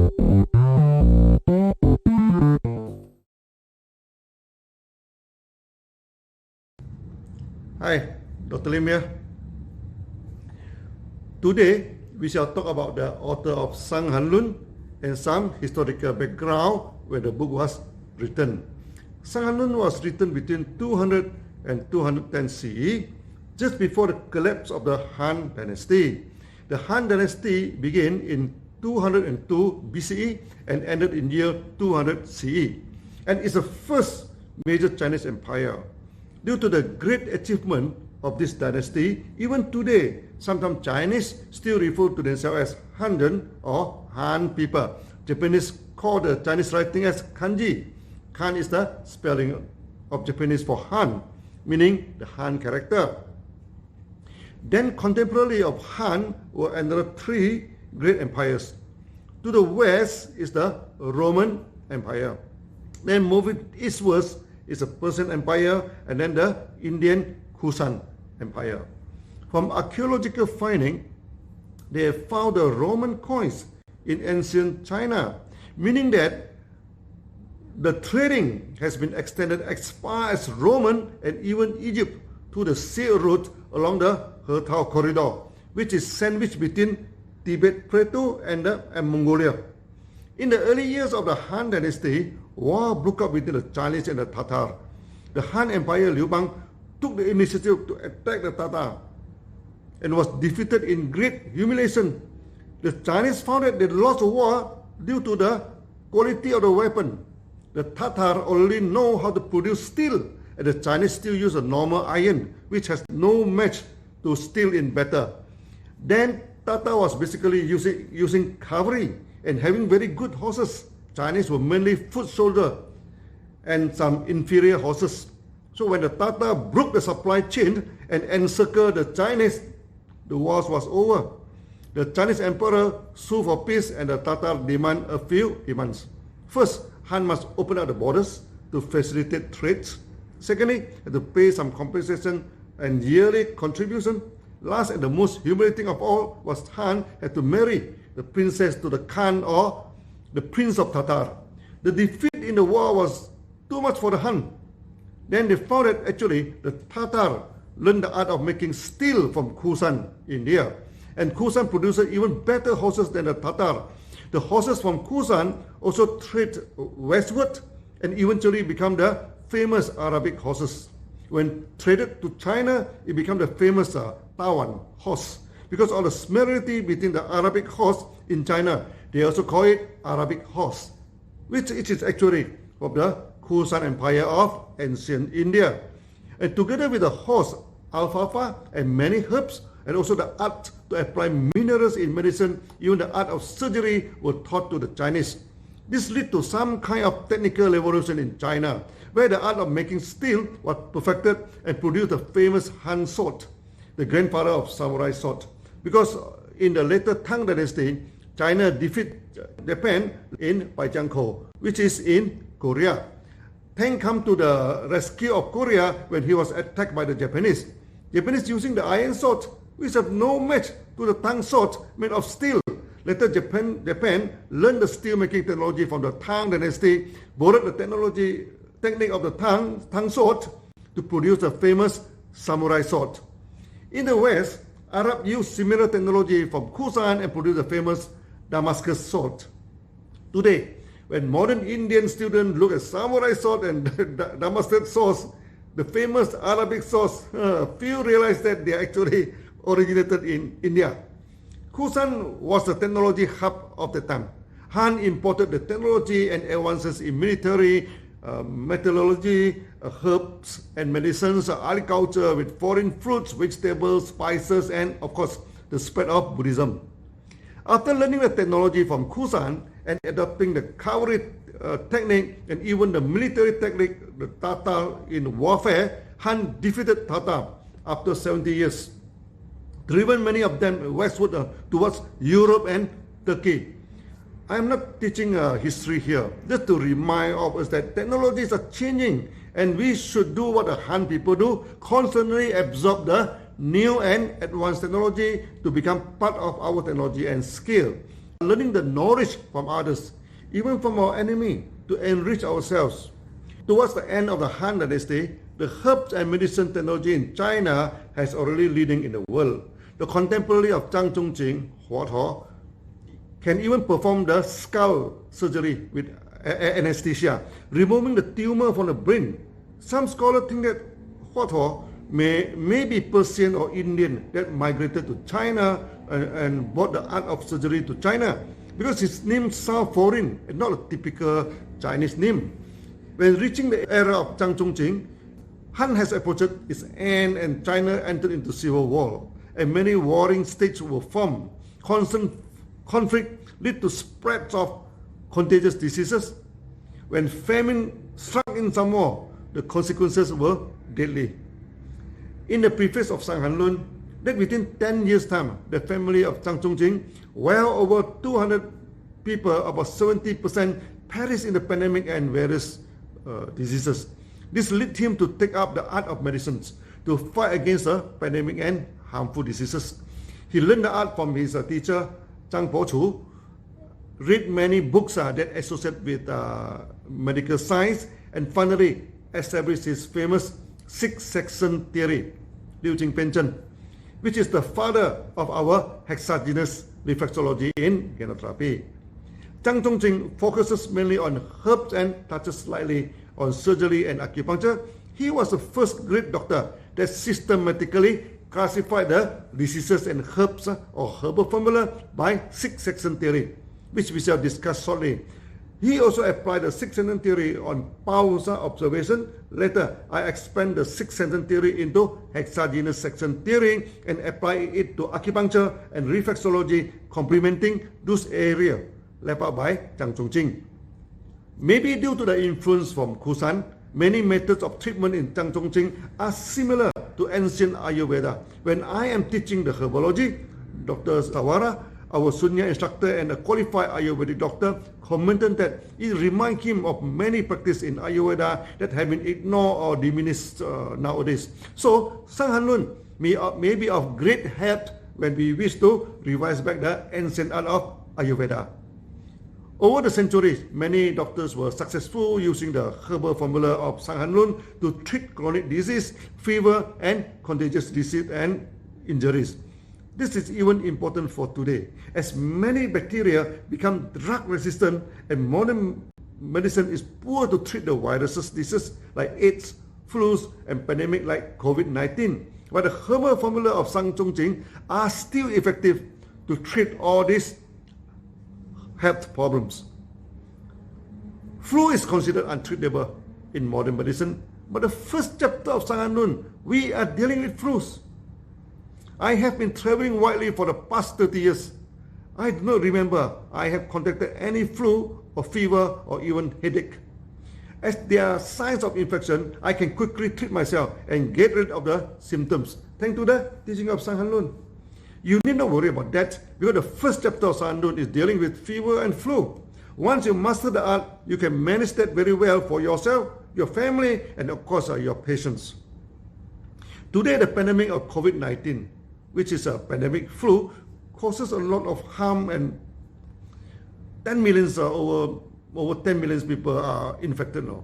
Hi, Dr. Lim here. Today, we shall talk about the author of Shang Han Lun and some historical background where the book was written. Shang Han Lun was written between 200 and 210 CE, just before the collapse of the Han Dynasty. The Han Dynasty began in 202 BCE and ended in year 200 CE, and is the first major Chinese empire. Due to the great achievement of this dynasty, even today, sometimes Chinese still refer to themselves as Hanzhen or Han people. Japanese call the Chinese writing as kanji. Kan is the spelling of Japanese for Han, meaning the Han character. Then contemporary of Han were another three great empires. To the west is the Roman Empire. Then moving eastwards is the Persian Empire, and then the Indian Kusan Empire. From archaeological finding, they have found the Roman coins in ancient China, meaning that the trading has been extended as far as Roman and even Egypt to the Silk Route along the He-Tao corridor, which is sandwiched between Tibet Plateau and Mongolia. In the early years of the Han Dynasty, war broke out between the Chinese and the Tatar. The Han Empire Liu Bang took the initiative to attack the Tatar and was defeated in great humiliation. The Chinese found that they lost the war due to the quality of the weapon. The Tatar only know how to produce steel, and the Chinese still use a normal iron, which has no match to steel in battle. Then Tatar was basically using cavalry and having very good horses. Chinese were mainly foot soldiers and some inferior horses. So when the Tatar broke the supply chain and encircled the Chinese, the war was over. The Chinese emperor sued for peace, and the Tatar demand a few demands. First, Han must open up the borders to facilitate trade. Secondly, had to pay some compensation and yearly contribution. Last and the most humiliating of all was Han had to marry the princess to the Khan, or the prince of Tatar. The defeat in the war was too much for the Han. Then they found that actually the Tatar learned the art of making steel from Kusan, India. And Kusan produces even better horses than the Tatar. The horses from Kusan also trade westward and eventually become the famous Arabic horses. When traded to China, it became the famous Tawan horse. Because of the similarity between the Arabic horse in China, they also call it Arabic horse, which it is actually of the Kusan Empire of ancient India. And together with the horse, alfalfa, and many herbs, and also the art to apply minerals in medicine, even the art of surgery were taught to the Chinese. This led to some kind of technical revolution in China, where the art of making steel was perfected and produced the famous Han sword, the grandfather of samurai sword. Because in the later Tang Dynasty, China defeated Japan in Baijiangkou, which is in Korea. Tang came to the rescue of Korea when he was attacked by the Japanese. Japanese using the iron sword, which have no match to the Tang sword made of steel. Later, Japan learned the steel making technology from the Tang Dynasty, borrowed the technique of the Tang sword to produce the famous samurai sword. In the West, Arab used similar technology from Kusan and produced the famous Damascus sword. Today, when modern Indian students look at samurai sword and Damascus swords, the famous Arabic swords, few realize that they actually originated in India. Kusan was the technology hub of the time. Han imported the technology and advances in military, metallurgy, herbs and medicines, agriculture with foreign fruits, vegetables, spices, and of course the spread of Buddhism. After learning the technology from Kusan and adopting the cavalry technique and even the military technique, the Tatar in warfare, Han defeated Tatar after 70 years, driven many of them westward towards Europe and Turkey. I am not teaching history here, just to remind of us that technologies are changing and we should do what the Han people do, constantly absorb the new and advanced technology to become part of our technology and skill. learning the knowledge from others, even from our enemy, to enrich ourselves. Towards the end of the Han Dynasty, the herbs and medicine technology in China has already leading in the world. The contemporary of Zhang Zhongjing, Hua Tuo, can even perform the skull surgery with anesthesia, removing the tumor from the brain. Some scholars think that Hua Tuo may be Persian or Indian that migrated to China and brought the art of surgery to China, because his name sounds foreign and not a typical Chinese name. When reaching the era of Zhang Zhongjing, Han has approached its end and China entered into civil war, and many warring states were formed. Constant conflict led to spreads of contagious diseases. When famine struck in some war, the consequences were deadly. In the preface of Shang Han Lun, that within 10 years' time, the family of Zhang Zhongjing, well over 200 people, about 70%, perished in the pandemic and various diseases. This led him to take up the art of medicines to fight against the pandemic and harmful diseases. He learned the art from his teacher, Zhang Pochu, read many books that associate with medical science, and finally established his famous six-section theory, Liu Jing Penchen, which is the father of our hexagenous reflexology in gynotherapy. Zhang Zhongjing focuses mainly on herbs and touches slightly on surgery and acupuncture. He was the first great doctor that systematically classified the diseases and herbs or herbal formula by six-section theory, which we shall discuss shortly. He also applied the six-section theory on Pau's observation. Later, I expand the six-section theory into hexagenous section theory and apply it to acupuncture and reflexology, complementing those areas left out by Zhang Zhongjing. Maybe due to the influence from Kusan, many methods of treatment in Zhang Zhongjing are similar to ancient Ayurveda. When I am teaching the herbology, Dr. Sawara, our senior instructor and a qualified Ayurvedic doctor, commented that it reminds him of many practices in Ayurveda that have been ignored or diminished nowadays. So, Shang Han Lun may be of great help when we wish to revise back the ancient art of Ayurveda. Over the centuries, many doctors were successful using the herbal formula of Shang Han Lun to treat chronic disease, fever, and contagious disease and injuries. This is even important for today, as many bacteria become drug resistant and modern medicine is poor to treat the viruses diseases like AIDS, flus, and pandemic like COVID-19. But the herbal formula of Zhang Zhongjing are still effective to treat all these health problems. Flu is considered untreatable in modern medicine, but the first chapter of Shang Han Lun, we are dealing with flus. I have been traveling widely for the past 30 years. I do not remember I have contracted any flu or fever or even headache. As there are signs of infection, I can quickly treat myself and get rid of the symptoms, thanks to the teaching of Shang Han Lun. You need not worry about that, because the first chapter of Shang Han Lun is dealing with fever and flu. Once you master the art, you can manage that very well for yourself, your family, and of course your patients. Today, the pandemic of COVID-19, which is a pandemic flu, causes a lot of harm, and 10 millions, over 10 million people are infected now.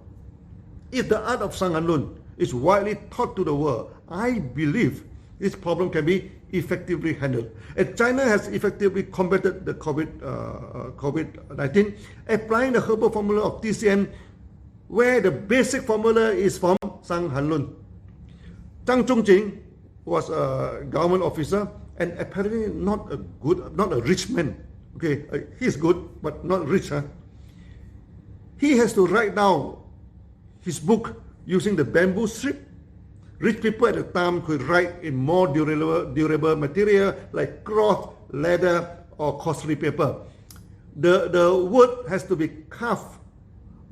If the art of Shang Han Lun is widely taught to the world, I believe this problem can be effectively handled. And China has effectively combated the COVID-19, applying the herbal formula of TCM, where the basic formula is from Shang Han Lun. Zhang Zhongjing was a government officer and apparently not a rich man. Okay, he's good, but not rich. He has to write down his book using the bamboo strip. Rich people at the time could write in more durable material like cloth, leather, or costly paper. The word has to be carved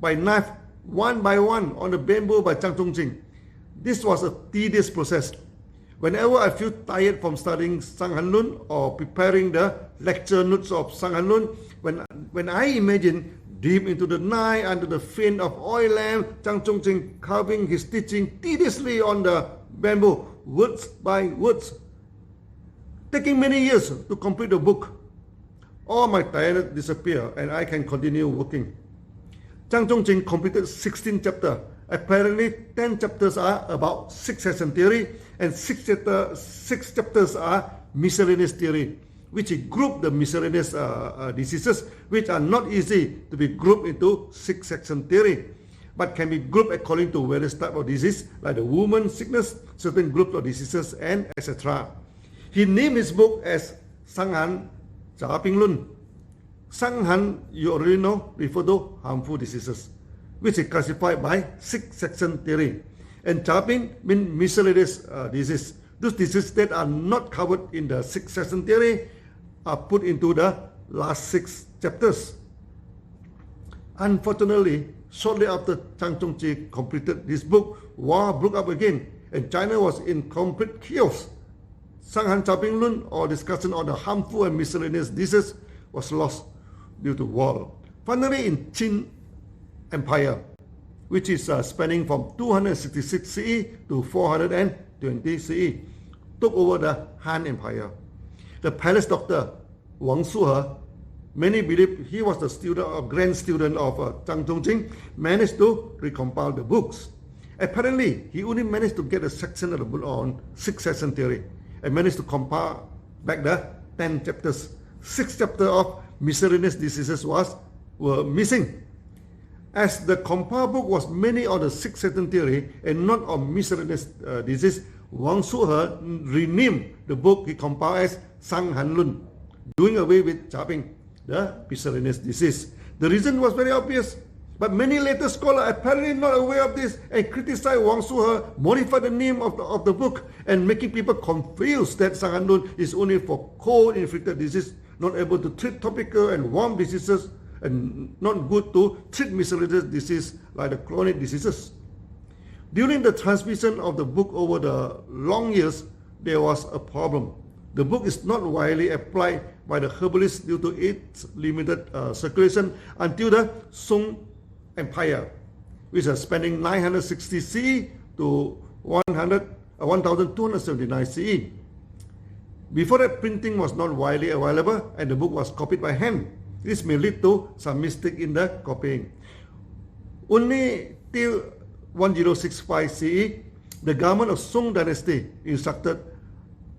by knife one by one on the bamboo by Zhang Zhongjing. This was a tedious process. Whenever I feel tired from studying Shang Han Lun or preparing the lecture notes of Shang Han Lun, when I imagine deep into the night under the faint of oil lamp, Zhang Zhongjing carving his teaching tediously on the bamboo, words by words, taking many years to complete the book. all my tiredness disappear and I can continue working. Zhang Zhongjing completed 16 chapters. Apparently, 10 chapters are about succession theory and 6 chapters are miscellaneous theory, which group the miscellaneous diseases which are not easy to be grouped into succession theory, but can be grouped according to various types of disease like the woman sickness, certain groups of diseases, and etc. He named his book as Shang Han Lun. Shang Han, you already know, refer to harmful diseases, which is classified by succession theory. And Ping means miscellaneous disease. Those diseases that are not covered in the succession theory are put into the last 6 chapters. Unfortunately, shortly after Zhang Zhongjing completed this book, war broke up again, and China was in complete chaos. Shang Han Ping Lun, or discussion on the harmful and miscellaneous diseases, was lost due to war. Finally, in Qin Empire, which is spanning from 266 CE to 420 CE, took over the Han Empire. The palace doctor Wang Suhe, many believe he was the student or grand student of Zhang Zhongjing, managed to recompile the books. Apparently, he only managed to get a section of the book on succession theory and managed to compile back the 10 chapters. 6 chapters of miscellaneous diseases were missing. As the compiled book was mainly on the succession theory and not on miscellaneous disease, Wang Suhe renamed the book he compiled as Shang Han Lun, doing away with Ping, the miscellaneous disease. The reason was very obvious, but many later scholars apparently not aware of this and criticized Wang Suhe, modified the name of the book and making people confused that Shang Han Lun is only for cold-inflicted disease, not able to treat topical and warm diseases, and not good to treat miscellaneous disease like the chronic diseases. During the transmission of the book over the long years, there was a problem. The book is not widely applied by the herbalists due to its limited circulation until the Song Empire, which is spanning 960 CE to 1279 CE. Before that, printing was not widely available and the book was copied by hand. This may lead to some mistake in the copying. Only till 1065 CE, the government of Song dynasty instructed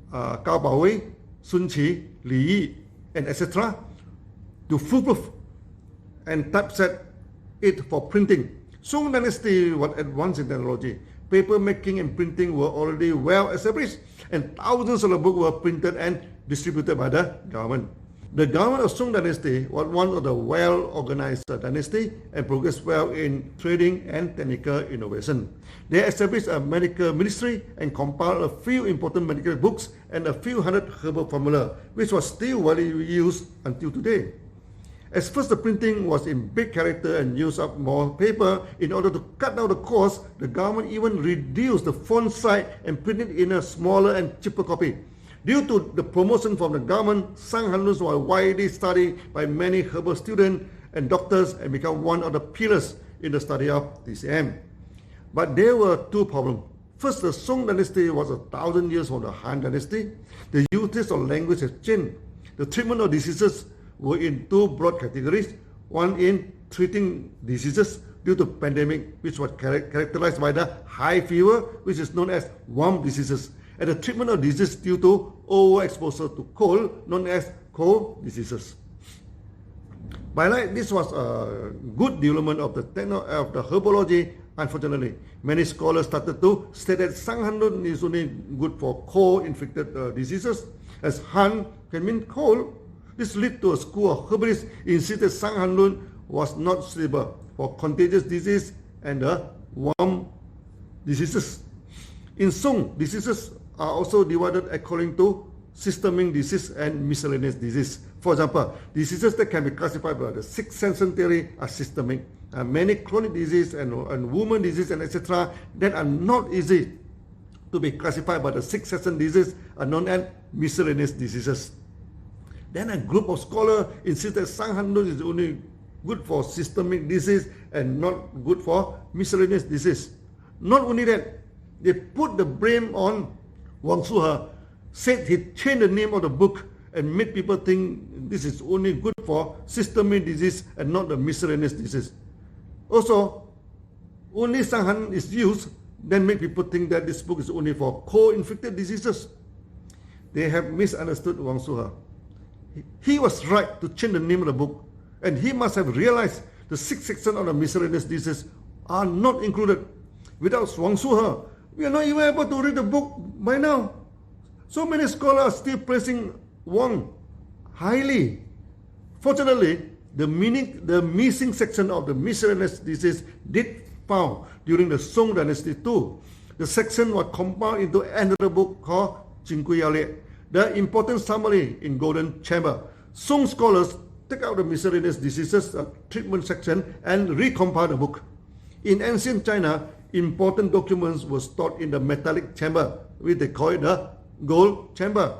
Cao Baowei, Sun Qi, Li Yi, and etc. to foolproof and typeset it for printing. Song dynasty was advanced in technology. Paper making and printing were already well established, and thousands of the books were printed and distributed by the government. The government of Song dynasty was one of the well-organized dynasty and progressed well in trading and technical innovation. They established a medical ministry and compiled a few important medical books and a few hundred herbal formula, which was still widely used until today. As first, the printing was in big character and used up more paper. In order to cut down the cost, the government even reduced the font size and printed in a smaller and cheaper copy. Due to the promotion from the government, Shang Han Lun was widely studied by many herbal students and doctors and became one of the pillars in the study of TCM. But there were 2 problems. First, the Song dynasty was 1,000 years from the Han dynasty. The usage of language has changed. The treatment of diseases were in 2 broad categories. One in treating diseases due to pandemic, which was characterized by the high fever, which is known as warm diseases, and the treatment of disease due to overexposure to cold, known as cold diseases. By right, this was a good development of the herbology. Unfortunately, many scholars started to state that Shang Han Lun is only good for cold-inflicted diseases, as Han can mean cold. This led to a school of herbalists insisted Shang Han Lun was not suitable for contagious disease and warm diseases. In Song, diseases are also divided according to systemic disease and miscellaneous disease. For example, diseases that can be classified by the succession theory are systemic. Many chronic disease and woman disease and etc. that are not easy to be classified by the succession disease are known as miscellaneous diseases. Then a group of scholars insist that Shang Han Lun is only good for systemic disease and not good for miscellaneous disease. Not only that, they put the blame on Wang Suhe, said he changed the name of the book and made people think this is only good for systemic disease and not the miscellaneous disease. Also, only Shang Han is used, then make people think that this book is only for co-infected diseases. They have misunderstood Wang Suhe. He was right to change the name of the book, and he must have realized the 6 sections of the miscellaneous diseases are not included. Without Wang Suhe, we are not even able to read the book by now. So many scholars are still praising Wang highly. Fortunately, the missing section of the miscellaneous disease did found during the Song Dynasty too. The section was compiled into another book called Jing Gui Yao Lieh, the important summary in Golden Chamber. Song scholars take out the miscellaneous diseases treatment section and recompile the book. In ancient China, important documents were stored in the metallic chamber, which they call it the gold chamber.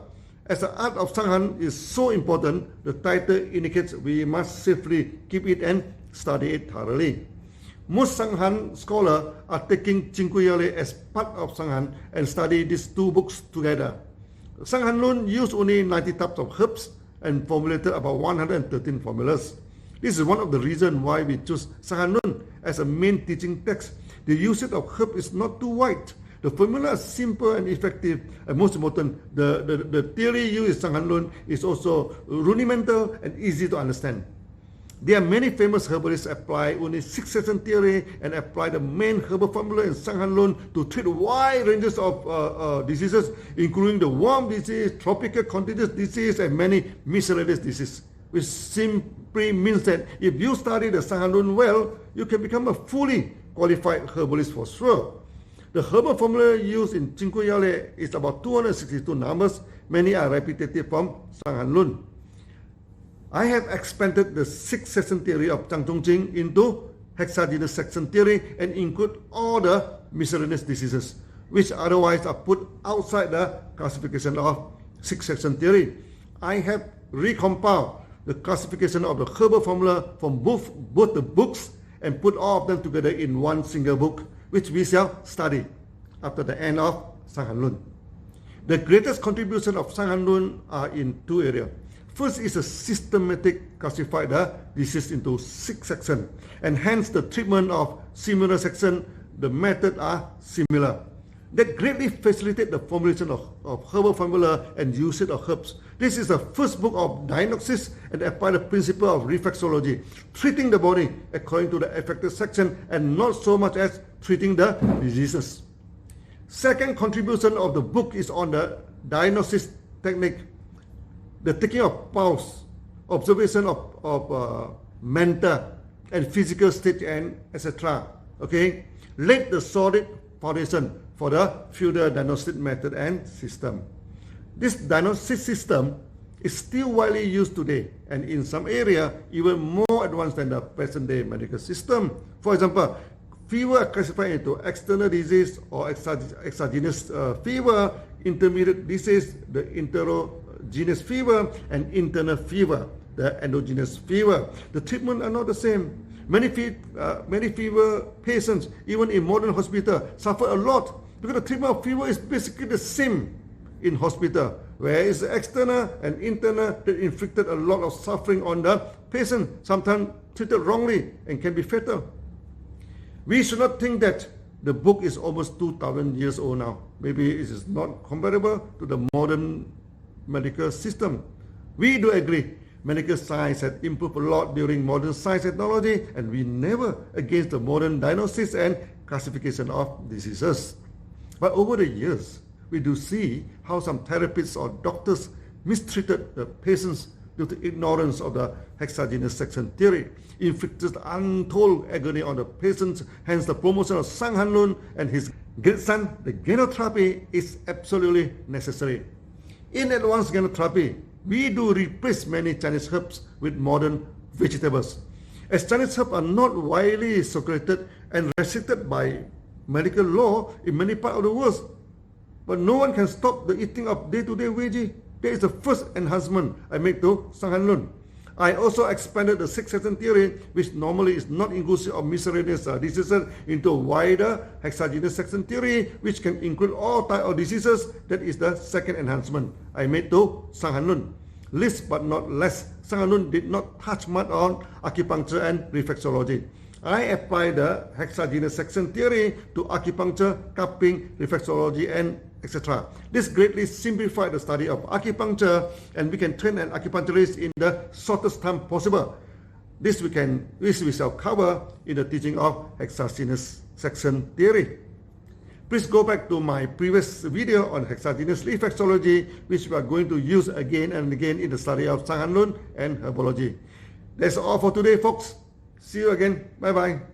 As the art of Shang Han is so important, the title indicates we must safely keep it and study it thoroughly. Most Shang Han scholars are taking Jing Gui Yao Lieh as part of Shang Han and study these 2 books together. Shang Han Lun used only 90 types of herbs and formulated about 113 formulas. This is one of the reasons why we choose Shang Han Lun as a main teaching text. The usage of herb is not too wide. The formula is simple and effective, and most important, the theory used in Shang Han Lun is also rudimental and easy to understand. There are many famous herbalists apply only 6 section theory and apply the main herbal formula in Shang Han Lun to treat wide ranges of diseases, including the worm disease, tropical contagious disease, and many miscellaneous diseases, which simply means that if you study the Shang Han Lun well, you can become a fully qualified herbalist for sure. The herbal formula used in Jing Gui Yao Lieh is about 262 numbers. Many are repetitive from Shang Han Lun. I have expanded the 6 section theory of Zhang Zhongjing into hexagenous section theory and include all the miscellaneous diseases, which otherwise are put outside the classification of 6 section theory. I have recompiled the classification of the herbal formula from both the books and put all of them together in one single book, which we shall study after the end of Shang Han Lun. The greatest contribution of Shang Han Lun are in 2 areas. First is a systematic classify the disease into 6 sections, and hence the treatment of similar sections, the method are similar. That greatly facilitate the formulation of herbal formula and usage of herbs. This is the first book of diagnosis and apply the principle of reflexology, treating the body according to the affected section and not so much as treating the diseases. Second contribution of the book is on the diagnosis technique, the taking of pulse, observation of mental and physical state, and etc. Okay, laid the solid foundation for the future diagnostic method and system. This diagnosis system is still widely used today, and in some area even more advanced than the present-day medical system. For example, fever are classified into external disease or exogenous fever, intermediate disease, the enterogenous fever, and internal fever, the endogenous fever. The treatment are not the same. Many fever patients, even in modern hospital, suffer a lot because the treatment of fever is basically the same in hospital, whereas external and internal that inflicted a lot of suffering on the patient, sometimes treated wrongly and can be fatal. We should not think that the book is almost 2,000 years old now. Maybe it is not comparable to the modern medical system. We do agree medical science has improved a lot during modern science technology, and we never against the modern diagnosis and classification of diseases. But over the years, we do see how some therapists or doctors mistreated the patients due to ignorance of the hexagenous section theory, inflicted untold agony on the patients. Hence, the promotion of Shang Han Lun and his great son, the genotherapy, is absolutely necessary. In advanced genotherapy, we do replace many Chinese herbs with modern vegetables. As Chinese herbs are not widely circulated and restricted by medical law in many parts of the world, but no one can stop the eating of day-to-day veggie. That is the first enhancement I make to Shang Han Lun. I also expanded the 6 section theory, which normally is not inclusive of miscellaneous diseases, into a wider hexagenous section theory, which can include all types of diseases. That is the second enhancement I made to Shang Han Lun. least but not less, Shang Han Lun did not touch much on acupuncture and reflexology. I applied the hexagenous section theory to acupuncture, cupping, reflexology, and etc. This greatly simplified the study of acupuncture, and we can train an acupuncturist in the shortest time possible. This we shall cover in the teaching of hexagenous section theory. Please go back to my previous video on hexagenous reflexology, which we are going to use again and again in the study of Shang Han Lun and herbology. That's all for today, folks. See you again. Bye-bye.